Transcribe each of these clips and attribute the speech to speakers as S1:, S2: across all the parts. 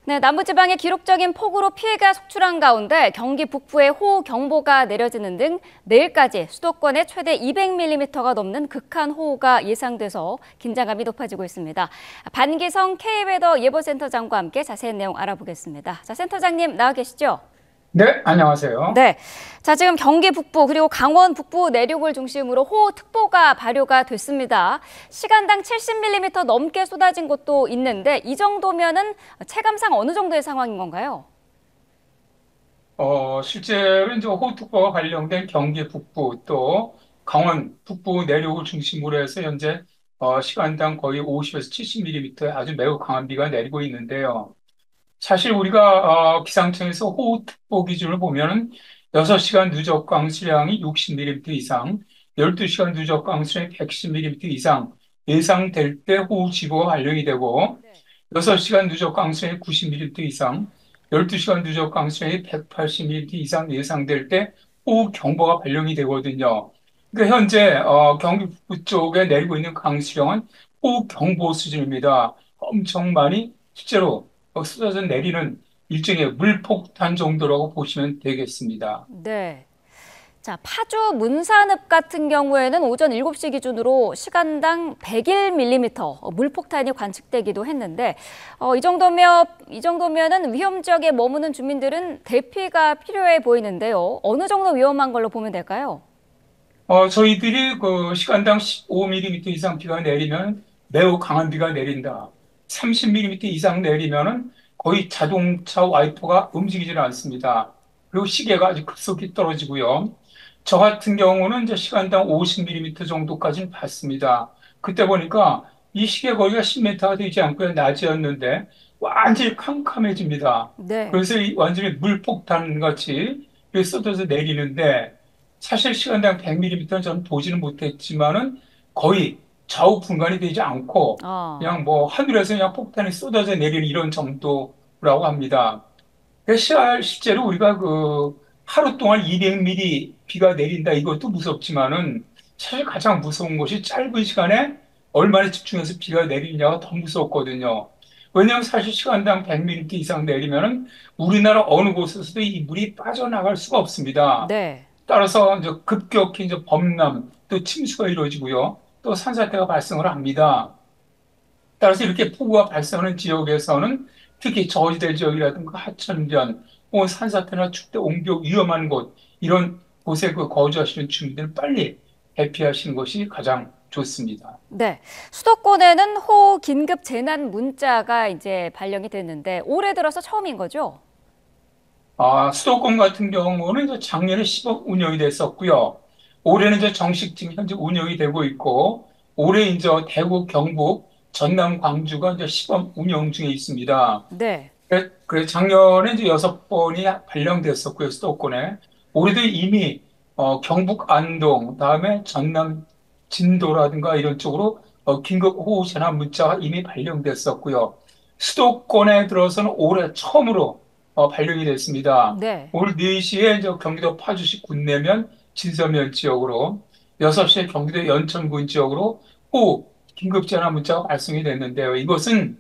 S1: 네, 남부지방에 기록적인 폭우로 피해가 속출한 가운데 경기 북부에 호우경보가 내려지는 등 내일까지 수도권에 최대 200mm가 넘는 극한 호우가 예상돼서 긴장감이 높아지고 있습니다. 반기성 K웨더 예보센터장과 함께 자세한 내용 알아보겠습니다. 자, 센터장님 나와 계시죠?
S2: 네, 안녕하세요.
S1: 네. 자, 지금 경기 북부 그리고 강원 북부 내륙을 중심으로 호우특보가 발효가 됐습니다. 시간당 70mm 넘게 쏟아진 곳도 있는데 이 정도면은 체감상 어느 정도의 상황인 건가요?
S2: 실제로 이제 호우특보가 발령된 경기 북부 또 강원 북부 내륙을 중심으로 해서 현재 시간당 거의 50에서 70mm의 아주 매우 강한 비가 내리고 있는데요. 사실 우리가 기상청에서 호우특보 기준을 보면은 6시간 누적 강수량이 60mm 이상, 12시간 누적 강수량이 110mm 이상 예상될 때 호우지보가 발령이 되고
S1: 네.
S2: 6시간 누적 강수량이 90mm 이상, 12시간 누적 강수량이 180mm 이상 예상될 때 호우 경보가 발령이 되거든요. 그러니까 현재 경기 북부 쪽에 내리고 있는 강수량은 호우 경보 수준입니다. 엄청 많이 실제로 쏟아져 내리는 일종의 물폭탄 정도라고 보시면 되겠습니다.
S1: 네. 자, 파주 문산읍 같은 경우에는 오전 7시 기준으로 시간당 101mm 물폭탄이 관측되기도 했는데 이 정도면은 위험 지역에 머무는 주민들은 대피가 필요해 보이는데요. 어느 정도 위험한 걸로 보면 될까요?
S2: 저희들이 그 시간당 15mm 이상 비가 내리면 매우 강한 비가 내린다. 30mm 이상 내리면은 거의 자동차 와이퍼가 움직이질 않습니다. 그리고 시계가 아주 급속히 떨어지고요. 저 같은 경우는 이제 시간당 50mm 정도까지는 봤습니다. 그때 보니까 이 시계 거리가 10m가 되지 않고요. 낮이었는데 완전히 캄캄해집니다.
S1: 네.
S2: 그래서 이 완전히 물폭탄 같이 쏟아져 내리는데 사실 시간당 100mm는 저는 보지는 못했지만은 거의 좌우 분간이 되지 않고
S1: 아,
S2: 그냥 뭐 하늘에서 그냥 폭탄이 쏟아져 내리는 이런 정도라고 합니다. 실제로 우리가 그 하루 동안 200mm 비가 내린다 이것도 무섭지만은 사실 가장 무서운 것이 짧은 시간에 얼마나 집중해서 비가 내리냐가 더 무섭거든요. 왜냐하면 사실 시간당 100mm 이상 내리면은 우리나라 어느 곳에서도 이 물이 빠져나갈 수가 없습니다.
S1: 네.
S2: 따라서 이제 급격히 이제 범람 또 침수가 이루어지고요. 또 산사태가 발생을 합니다. 따라서 이렇게 폭우가 발생하는 지역에서는 특히 저지대 지역이라든가 하천변, 혹은 산사태나 축대 옹벽 위험한 곳 이런 곳에 그 거주하시는 주민들은 빨리 대피하시는 것이 가장 좋습니다.
S1: 네. 수도권에는 호우 긴급 재난 문자가 이제 발령이 됐는데 올해 들어서 처음인 거죠?
S2: 수도권 같은 경우는 이제 작년에 시범 운영이 됐었고요. 올해는 이제 정식 지금 현재 운영이 되고 있고, 올해 이제 대구, 경북, 전남, 광주가 이제 시범 운영 중에 있습니다.
S1: 네.
S2: 그래 작년에 이제 6번이 발령됐었고요, 수도권에. 올해도 이미 경북 안동, 다음에 전남 진도라든가 이런 쪽으로 긴급 호우 재난 문자가 이미 발령됐었고요. 수도권에 들어서는 올해 처음으로 발령이 됐습니다.
S1: 네.
S2: 오늘 4시에 이제 경기도 파주시 군내면 진서면 지역으로 6시에 경기도 연천군 지역으로 호우 긴급 재난 문자가 발송이 됐는데요. 이것은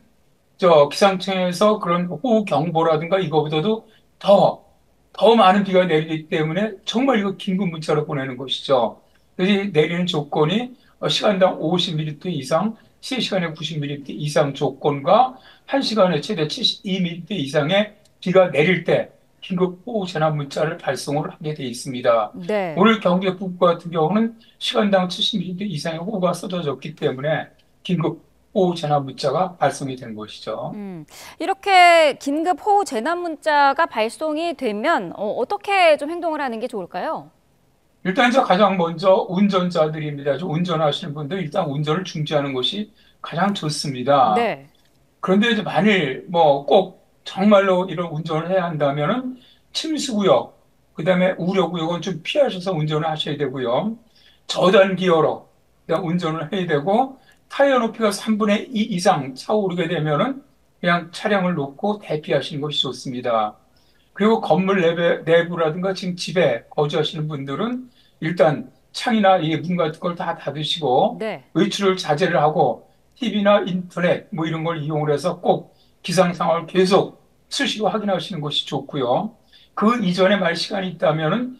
S2: 기상청에서 그런 호우 경보라든가 이거보다도 더, 더 많은 비가 내리기 때문에 정말 이거 긴급 문자로 보내는 것이죠. 그래서 내리는 조건이 시간당 50mm 이상, 3시간에 90mm 이상 조건과 1시간에 최대 72mm 이상의 비가 내릴 때 긴급 호우 재난 문자를 발송을 하게 돼 있습니다.
S1: 네.
S2: 오늘 경기 북부 같은 경우는 시간당 70mm 이상의 호우가 쏟아졌기 때문에 긴급 호우 재난 문자가 발송이 된 것이죠.
S1: 이렇게 긴급 호우 재난 문자가 발송이 되면 어떻게 좀 행동을 하는 게 좋을까요?
S2: 일단 이제 가장 먼저 운전자들입니다. 운전하시는 분들 일단 운전을 중지하는 것이 가장 좋습니다.
S1: 네.
S2: 그런데 이제 만일 뭐 꼭 정말로 이런 운전을 해야 한다면은 침수구역, 그다음에 우려구역은 좀 피하셔서 운전을 하셔야 되고요. 저단 기어로 그냥 운전을 해야 되고 타이어 높이가 3분의 2 이상 차오르게 되면은 그냥 차량을 놓고 대피하시는 것이 좋습니다. 그리고 건물 내부라든가 지금 집에 거주하시는 분들은 일단 창이나 이 문 같은 걸 다 닫으시고
S1: 네.
S2: 외출을 자제를 하고 TV나 인터넷 뭐 이런 걸 이용을 해서 꼭 기상 상황을 계속 수시로 확인하시는 것이 좋고요. 그 이전에 만약 시간이 있다면은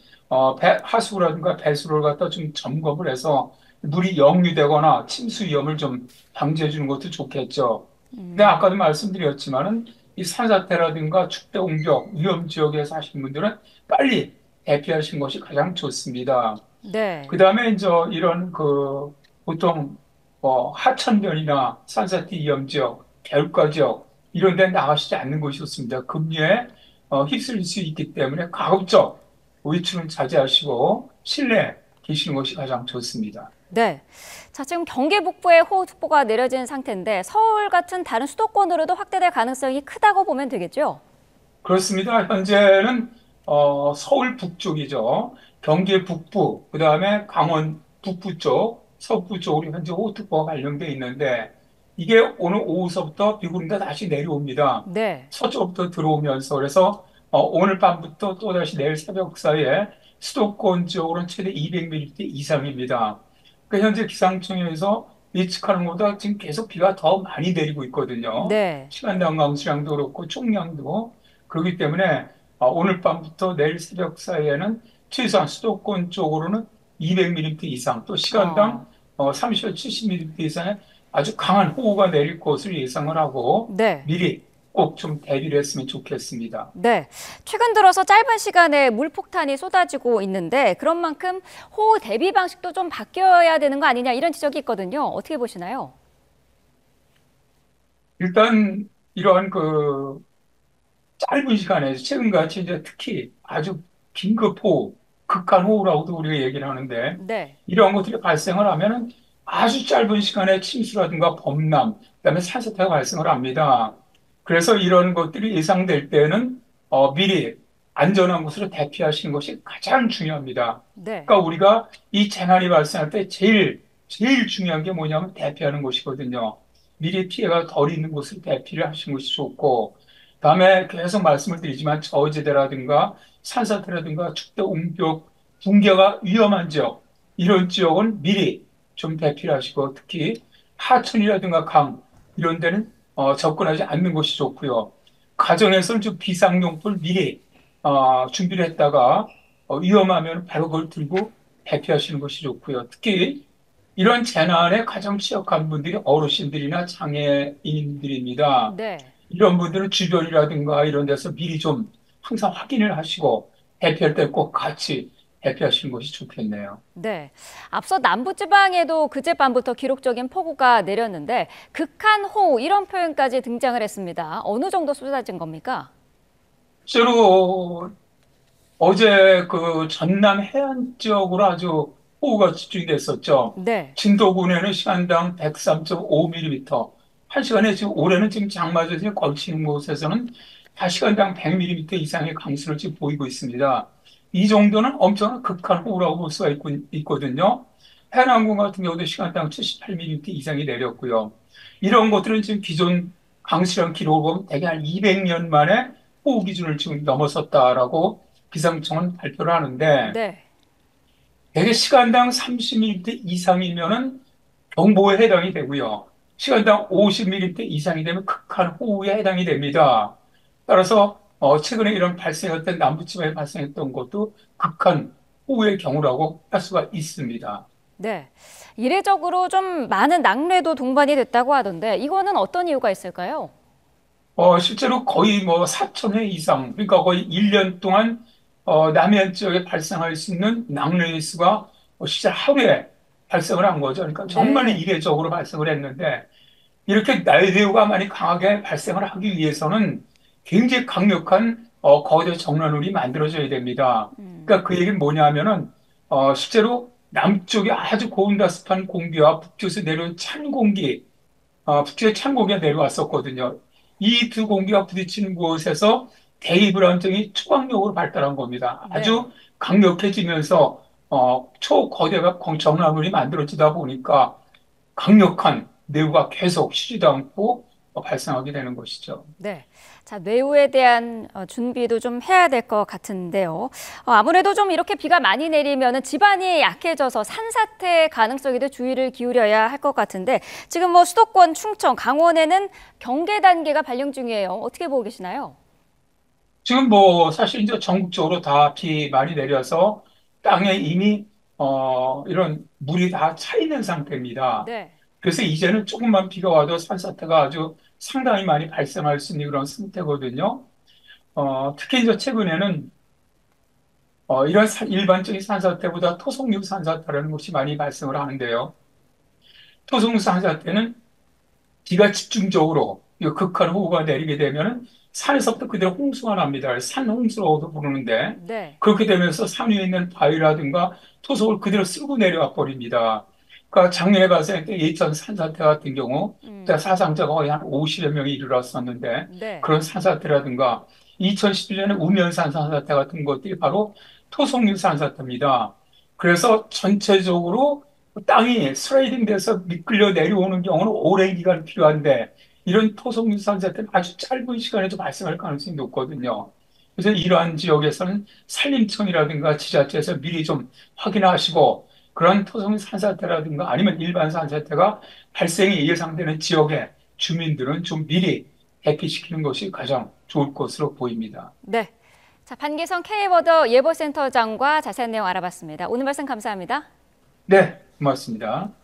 S2: 하수구라든가 배수로를 갖다 좀 점검을 해서 물이 역류되거나 침수 위험을 좀 방지해 주는 것도 좋겠죠. 근데 아까도 말씀드렸지만은 이 산사태라든가 축대 공격 위험 지역에 사시는 분들은 빨리 대피하시는 것이 가장 좋습니다.
S1: 네.
S2: 그다음에 이제 이런 보통 하천변이나 산사태 위험 지역, 개울가 지역 이런 데 나가시지 않는 것이 좋습니다. 급류에 휩쓸릴 수 있기 때문에 가급적 외출은 자제하시고 실내에 계시는 것이 가장 좋습니다.
S1: 네. 자, 지금 경기 북부에 호우특보가 내려진 상태인데 서울 같은 다른 수도권으로도 확대될 가능성이 크다고 보면 되겠죠?
S2: 그렇습니다. 현재는 서울 북쪽이죠. 경기 북부, 그다음에 강원 북부 쪽, 서부 쪽으로 현재 호우특보가 발령돼 있는데 이게 오늘 오후서부터 비구름이 다시 내려옵니다.
S1: 네.
S2: 서쪽부터 들어오면서 그래서 오늘 밤부터 또다시 내일 새벽 사이에 수도권 지역으로는 최대 200mm 이상입니다. 현재 기상청에서 예측하는 것보다 지금 계속 비가 더 많이 내리고 있거든요.
S1: 네.
S2: 시간당 강수량도 그렇고 총량도 그렇기 때문에 오늘 밤부터 내일 새벽 사이에는 최소한 수도권 쪽으로는 200mm 이상 또 시간당
S1: 어.
S2: 30에서 70mm 이상의 아주 강한 호우가 내릴 것을 예상을 하고
S1: 네.
S2: 미리 꼭 좀 대비를 했으면 좋겠습니다.
S1: 네. 최근 들어서 짧은 시간에 물폭탄이 쏟아지고 있는데 그런 만큼 호우 대비 방식도 좀 바뀌어야 되는 거 아니냐 이런 지적이 있거든요. 어떻게 보시나요?
S2: 일단 이러한 짧은 시간에 최근같이 이제 특히 아주 긴급호우, 극한호우라고도 우리가 얘기를 하는데
S1: 네.
S2: 이런 것들이 발생을 하면은 아주 짧은 시간에 침수라든가 범람, 그다음에 산사태가 발생을 합니다. 그래서 이런 것들이 예상될 때는 미리 안전한 곳으로 대피하시는 것이 가장 중요합니다.
S1: 네.
S2: 그러니까 우리가 이 재난이 발생할 때 제일 중요한 게 뭐냐면 대피하는 것이거든요. 미리 피해가 덜 있는 곳으로 대피를 하시는 것이 좋고, 다음에 계속 말씀을 드리지만 저지대라든가 산사태라든가 축대 옹벽, 붕괴가 위험한 지역, 이런 지역은 미리 좀 대피를 하시고 특히 하천이라든가 강 이런 데는 접근하지 않는 것이 좋고요. 가정에서는 좀 비상용품을 미리 준비를 했다가 위험하면 바로 그걸 들고 대피하시는 것이 좋고요. 특히 이런 재난에 가장 취약한 분들이 어르신들이나 장애인들입니다.
S1: 네.
S2: 이런 분들은 주변이라든가 이런 데서 미리 좀 항상 확인을 하시고 대피할 때 꼭 같이 대피하시는 것이 좋겠네요.
S1: 네. 앞서 남부지방에도 그제밤부터 기록적인 폭우가 내렸는데 극한 호우 이런 표현까지 등장을 했습니다. 어느 정도 쏟아진 겁니까?
S2: 실제로 어제 전남 해안 지역으로 아주 호우가 집중이 됐었죠.
S1: 네.
S2: 진도군에는 시간당 103.5mm, 한 시간에 지금 올해는 지금 장마전이 걸치는 곳에서는 다 시간당 100mm 이상의 강수를 지금 보이고 있습니다. 이 정도는 엄청난 극한 호우라고 볼 수가 있거든요. 해남군 같은 경우도 시간당 78mm 이상이 내렸고요. 이런 것들은 지금 기존 강수량 기록을 보면 대개 한 200년 만에 호우 기준을 지금 넘어섰다라고 기상청은 발표를 하는데
S1: 네.
S2: 대개 시간당 30mm 이상이면은 경보에 해당이 되고요. 시간당 50mm 이상이 되면 극한 호우에 해당이 됩니다. 따라서 최근에 이런 발생했던 남부지방에 발생했던 것도 극한 호우의 경우라고 할 수가 있습니다.
S1: 네. 이례적으로 좀 많은 낙뢰도 동반이 됐다고 하던데 이거는 어떤 이유가 있을까요?
S2: 실제로 거의 뭐 4천 회 이상, 그러니까 거의 1년 동안 남해안 지역에 발생할 수 있는 낙뢰의 수가 실제 하루에 발생을 한 거죠. 그러니까 정말
S1: 네.
S2: 이례적으로 발생을 했는데 이렇게 날대우가 많이 강하게 발생을 하기 위해서는 굉장히 강력한 거대 정란울이 만들어져야 됩니다. 그러니까 그 얘기는 뭐냐면은 실제로 남쪽에 아주 고온다습한 공기와 북쪽에서 내려온 찬 공기, 북쪽에 찬 공기가 내려왔었거든요. 이 두 공기가 부딪히는 곳에서 대이불안정이 초강력으로 발달한 겁니다.
S1: 네.
S2: 아주 강력해지면서 초거대가 정란울이 만들어지다 보니까 강력한 뇌우가 계속 쉬지도 않고 발생하게 되는 것이죠.
S1: 네. 자, 뇌우에 대한 준비도 좀 해야 될 것 같은데요. 아무래도 좀 이렇게 비가 많이 내리면 집안이 약해져서 산사태 가능성에도 주의를 기울여야 할 것 같은데 지금 뭐 수도권, 충청, 강원에는 경계 단계가 발령 중이에요. 어떻게 보고 계시나요?
S2: 지금 뭐 사실 이제 전국적으로 다 비 많이 내려서 땅에 이미 이런 물이 다 차 있는 상태입니다.
S1: 네.
S2: 그래서 이제는 조금만 비가 와도 산사태가 아주 상당히 많이 발생할 수 있는 그런 상태거든요. 특히 이제 최근에는 이런 일반적인 산사태보다 토속류 산사태라는 것이 많이 발생을 하는데요. 토속류 산사태는 비가 집중적으로 이 극한 호우가 내리게 되면 산에서부터 그대로 홍수가 납니다. 산홍수라고도 부르는데
S1: 네.
S2: 그렇게 되면서 산 위에 있는 바위라든가 토속을 그대로 쓸고 내려와 버립니다. 그러니까 작년에 발생했던 예천 산사태 같은 경우 그때
S1: 음.
S2: 사상자가 거의 한 50여 명이 이르렀었는데
S1: 네.
S2: 그런 산사태라든가 2011년에 우면산 산사태 같은 것들이 바로 토속류 산사태입니다. 그래서 전체적으로 땅이 스레이딩 돼서 미끌려 내려오는 경우는 오랜 기간이 필요한데 이런 토속 유산자들은 아주 짧은 시간에도 발생할 가능성이 높거든요. 그래서 이러한 지역에서는 산림청이라든가 지자체에서 미리 좀 확인하시고 그런 토속 산사태라든가 아니면 일반 산사태가 발생이 예상되는 지역의 주민들은 좀 미리 대피시키는 것이 가장 좋을 것으로 보입니다.
S1: 네. 자, 반기성 K워더 예보센터장과 자세한 내용 알아봤습니다. 오늘 말씀 감사합니다.
S2: 네, 고맙습니다.